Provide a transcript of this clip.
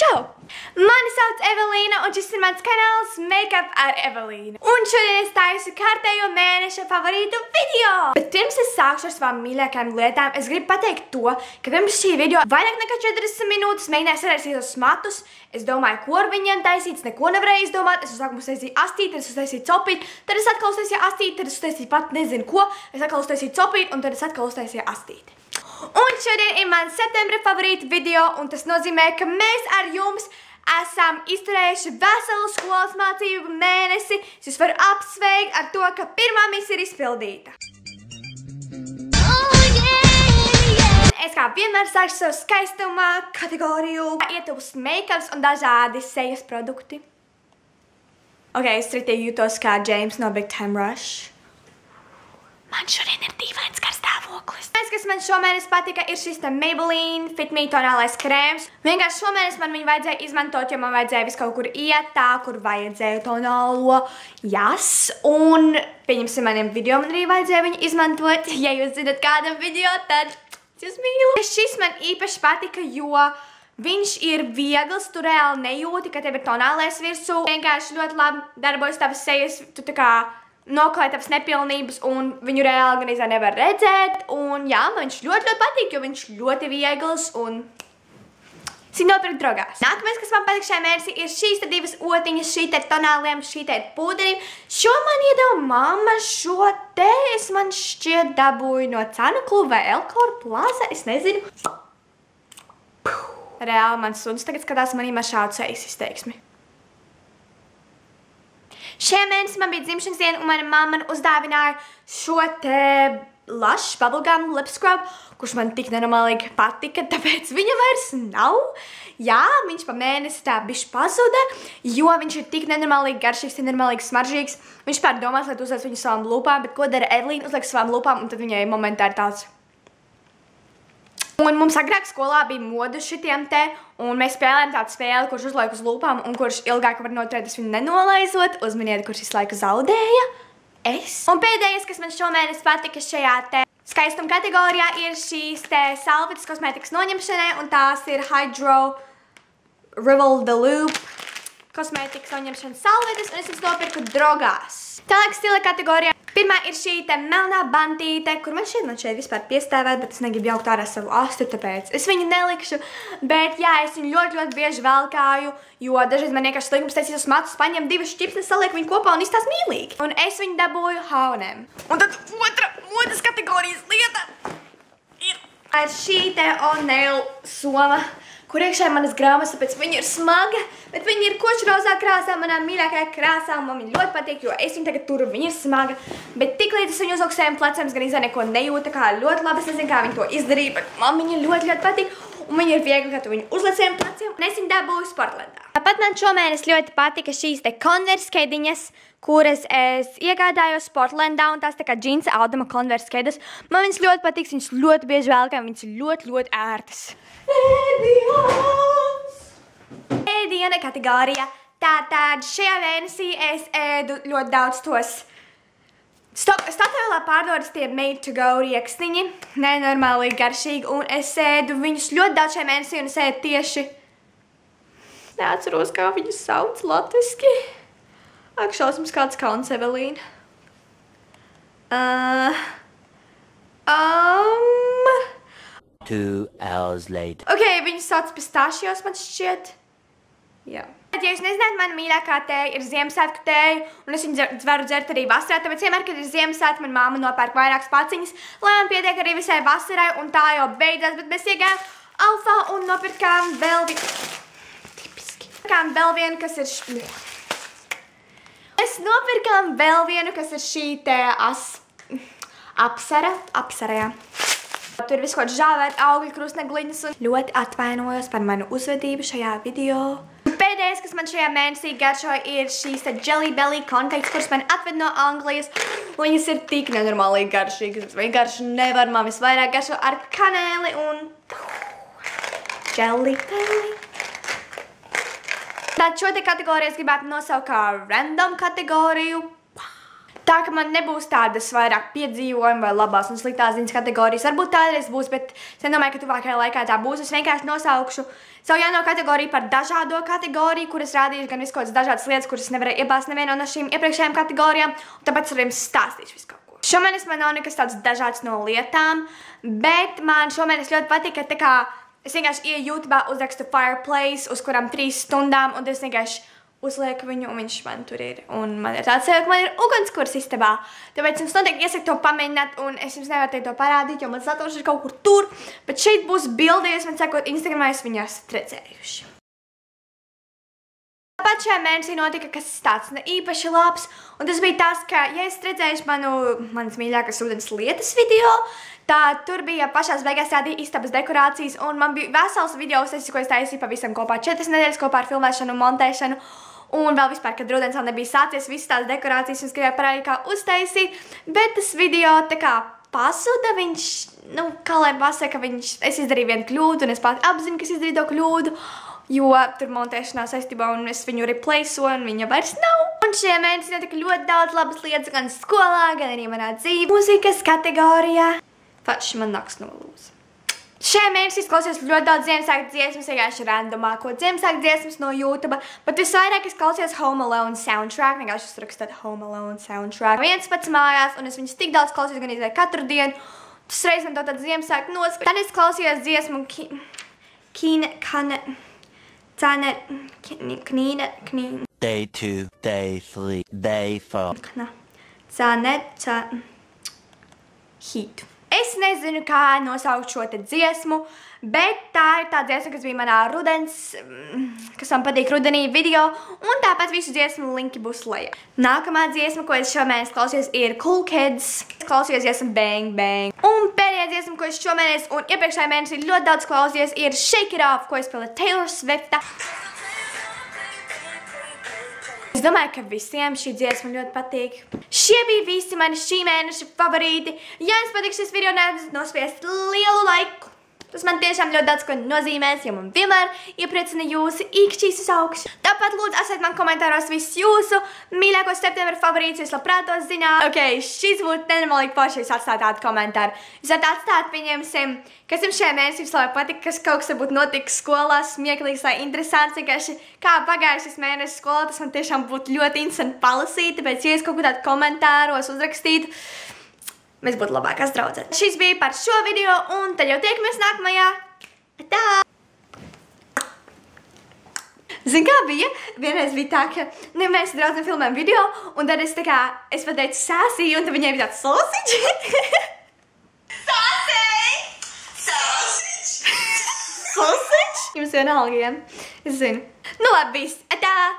Čau! Mani sauc Evelīna, un šis ir mans kanāls Makeup ar Evelīnu. Un šodien es taisu kārtējo mēneša favorītu video! Bet pirms es sākšu ar savām mīļākajām lietām, es gribu pateikt to, ka pirms šī video vairāk nekā 40 minūtes mēģināju saraisīt tos matus. Es domāju, ko ar viņiem taisīt, neko nevarēju izdomāt. Es uzsākumu uztaisīju astīti, tad es uztaisīju copīt, tad es atkal uztaisīju astīti, tad es uztaisīju pat nezinu ko. Es atkal uztaisīju copīt, un tad es atkal uztaisīju astīti. Un šodien ir mans septembra favorīta video, un tas nozīmē, ka mēs ar jums esam izturējuši veselu skolas mācību mēnesi. Es jūs varu apsveikt ar to, ka pirmā misija ir izpildīta. Es kā vienmēr sākšu savu skaistumā kategoriju. Ietuvs make-ups un dažādi sejas produkti. Ok, es ritīgi jūtos kā James no Big Time Rush. Man šodien ir dīvains garstāvoklis. Kas man šomēnes patika, ir šis Maybelline Fit Me tonālais krēms. Vienkārši šomēnes man viņu vajadzēja izmantot, jo man vajadzēja visu kaut kur iet tā, kur vajadzēja tonālo jas. Un, pieņemsim, maniem video man arī vajadzēja viņu izmantot. Ja jūs zinat kādam video, tad jūs mīlu. Šis man īpaši patika, jo viņš ir viegls, tu reāli nejūti, ka tev ir tonālais virsū. Vienkārši ļoti labi darbojas tavas sejas, tu tā kā noklāja tavas nepilnības, un viņu reāli gan nevar redzēt. Un jā, man viņš ļoti patīk, jo viņš ļoti viegls un nopirkt drogās. Nākamais, kas man patīk šajā mēnesī, ir šīs te divas otiņas, šī te tonāliem, šī te puderim. Šo man iedeva mamma, šo te es man šķiet dabūju no Cenu kluba vai Elkor Plaza, es nezinu. Reāli man suns tagad skatās manī ar šādu sejas izteiksmi. Šajā mēnesī man bija dzimšanas diena, un mana mamma man uzdāvināja šo te Lush Bubblegum Lip Scrub, kurš man tik nenormālīgi patika, tāpēc viņa vairs nav. Jā, viņš pa mēnesi tā bišķi pazuda, jo viņš ir tik nenormālīgi garšīgs, tik nenormālīgi smaržīgs. Viņš pārdomās, lai tu uzliec viņu savām lūpām, bet ko dara Evelīna? Uzliek savām lūpām, un tad viņai momentā ir tāds. Un mums agrāk skolā bija modu šitiem te, un mēs spēlējām tādu spēli, kurš uzlaik uz lūpām, un kurš ilgāk var noturēt viņu nenolaizot. Uzminiet, kurš visu laiku zaudēja. Es. Un pēdējais, kas man šomēnes patika šajā te skaistuma kategorijā, ir šīs te salvetes kosmētikas noņemšanai, un tās ir Hydro Rival The Loop kosmētikas noņemšanas salvetes, un es viņas nopirku drogās. Tālāk stila kategorijā. Pirmā ir šī te melnā bantīte, kur man šeit vispār piestāvēt, bet es negribu jaukt ārā savu astu, tāpēc es viņu nelikšu. Bet jā, es viņu ļoti bieži velkāju, jo dažreiz man vienkārši slinkums taisīs uz matus, paņem divas šķipsnes, saliek viņu kopā un izstās mīlīgi. Un es viņu dabūju H&M. Un tad otra modas kategorijas lieta ir šī te O'Nail soma, kur iekšā ir manas grāmatas, tāpēc viņa ir smaga, bet viņa ir kočrozā krāsā, manā mīļākajā krāsā, un man viņa ļoti patīk, jo es viņu tagad turu, viņa ir smaga, bet tiklīdz es viņu uzlauku saviem pleciem, es gan neko nejūtu, kā ļoti labi, es nezinu, kā viņa to izdarīja, bet man viņa ļoti patīk, un viņa ir viegli, ka tu viņu uzliec saviem pleciem, un es viņu dabūju Sportlandā. Tāpat man šomēnes ļoti patika šīs te Converse kediņas, kuras es iegādājos Sportlandā, un tās tā kā džinsa Audama Converse kedus. Man viņas ļoti patiks, viņas ļoti bieži velkā, viņas ir ļoti ērtas. Ēdiena kategorija. Tātad šajā mēnesī es ēdu ļoti daudz tos Statoilā pārdodas tie made to go riekstiņi, nenormāli garšīgi, un es ēdu viņus ļoti daudz šajā mēnesī, un es ēdu tieši, neatceros, kā viņus sauc latviski. Ak, šausmas kāds kauns, Evelīna. 2 hours later. Ok, viņus sauc pistāšijos, man šķiet. Jā. Ja jūs nezināt, mana mīļākā tēja ir Ziemassvētku tēja, un es viņu varu dzert arī vasarā, tāpēc vienmēr, kad ir Ziemassvētki, man mamma nopērk vairākas paciņas, lai man pietiek arī visai vasarai, un tā jau beidzās, bet mēs iegājām Alfā un nopirkām vēl vienu, kas ir Mēs nopirkām vēl vienu, kas ir šī te apsara, jā. Tur ir visu kaut žāvēt augļu krustnegliņas, un ļoti atvainojos par manu uzvedību šajā video. Pēdējais, kas man šajā mēnesī garšo, ir šīs te Jelly Belly konfekts, kuras man atved no Anglijas. Viņas ir tik nenormāli garšīgas, vienkārši nevar man visvairāk garšo ar kanēli un Jelly Belly. Tad šo te kategoriju es gribētu nosaukt kā random kategoriju. Tā, ka man nebūs tādas vairāk piedzīvojumi vai labās un sliktās ziņas kategorijas. Varbūt tādreiz būs, bet es nedomāju, ka tuvākajā laikā tā būs. Es vienkārši nosaukšu savu jauno kategoriju par dažādo kategoriju, kuras rādīšu gan visu kaut kādas dažādas lietas, kuras nevarēju iebāzt nevienā no šīm iepriekšējām kategorijām, un tāpēc ar jums stāstīšu visu kaut ko. Šomēnes man nav nekas tāds dažāds no lietām, bet man šomēnes ļoti patīk, ka tā kā es vienkārši ieju YouTube, uzrakstu Fireplace, uz kurām 3 stundām, un es vienkārši uzlieku viņu, un viņš man tur ir. Un man ir tāds sev, ka man ir ugunskurs istabā. Tāpēc jums noteikti iesaku to pamēģināt, un es jums nevaru teikt to parādīt, jo mans dators ir kaut kur tur. Bet šeit būs bildi, jūs man sakot Instagramā, jūs viņu esat redzējuši. Tāpat šajā mēnesī notika, kas tāds ne īpaši labs, un tas bija tas, ka, ja esat redzējuši manas mīļākās ūdens lietas video, tā tur bija pašās beigās rādīja istabas dekorācijas, un man bija vesels video, ko es taisīju pavisam kopā 4 nedēļas kopā ar filmēšanu un montēšanu. Un vēl vispār, kad rudens vēl nebija sācies, visas tās dekorācijas es gribēju parādīt, kā uztaisīt, bet tas video tā kā pazuda, viņš, kā lai pasaka, es izdarīju vienu kļūdu, un es pat apzinu, ka es izdarīju to kļūdu, jo tur montēšanā saistībā, un es viņu replaceoju, un viņa vairs nav. Un šajā mēnesī notika ļoti daudz labas lietas, gan skolā, gan arī manā dzīvē. Mūzikas kategorijā. Faktiski man naks nolūza. Šajā mēnesī klausījos ļoti daudz Ziemassvētku dziesmas, vienkārši randomāko Ziemassvētku dziesmas no YouTube, bet visvairāk es klausījos Home Alone soundtrack, vienkārši uzrakstāt Home Alone soundtrack. Viens pats mājās, un es viņus tik daudz klausījos gan izvēju katru dienu, tas reiz man tādu Ziemassvētku noskatu. Tad es klausījos dziesmu Day 2, Day 3, Day 4. Heat. Es nezinu, kā nosaukt šo te dziesmu, bet tā ir tā dziesma, kas bija manā rudens, kas man patīk rudenī video, un tāpat visu dziesmu linki būs lejā. Nākamā dziesma, ko es šomēnes klausījos, ir Cool Kids. Klausījos dziesmu Bang Bang. Un pēdējā dziesma, ko es šomēnes un iepriekšējā mēnesī ļoti daudz klausījos, ir Shake It Off, ko es spēlēju Taylor Swifta. Es domāju, ka visiem šī dziesma ļoti patīk. Šie bija visi mani šī mēneša favorīti. Ja jums patīk šis video, neaizmirstiet nospiest lielu laiku. Tas man tiešām ļoti daudz ko nozīmēs, jo man vienmēr iepriecina jūsu īkšķīs uz augšu. Tāpat lūdzu atstājiet man komentāros visus jūsu mīļākos septembra favorītus, es labprāt tos zināt. Ok, šis būtu nenormālīgi forši, ja jūs atstāt tādu komentāru. Jūs varat atstāt, pieņemsim, kas jums šajā mēnesī vislabāk patika, kas kaut kas varbūt notika skolā, smieklīgs vai interesants, vienkārši kā pagājušais mēnesis skolā, tas man tiešām būtu ļoti interesanti palasīt, tāpēc, ja jūs kaut ko tādu komentāros uzrakstītu, mēs būtu labākās draudzenes. Šis bija par šo video, un tad jau tiekamies nākamajā. Tā! Zin kā bija? Vienreiz bija tā, ka mēs draudzene filmējam video, un tad es tā kā, es pateicu sāsī, un tad viņai bija tāds sausage. Sausage? Jums vienalga, ja? Es zinu. Nu labi, viss. Tā!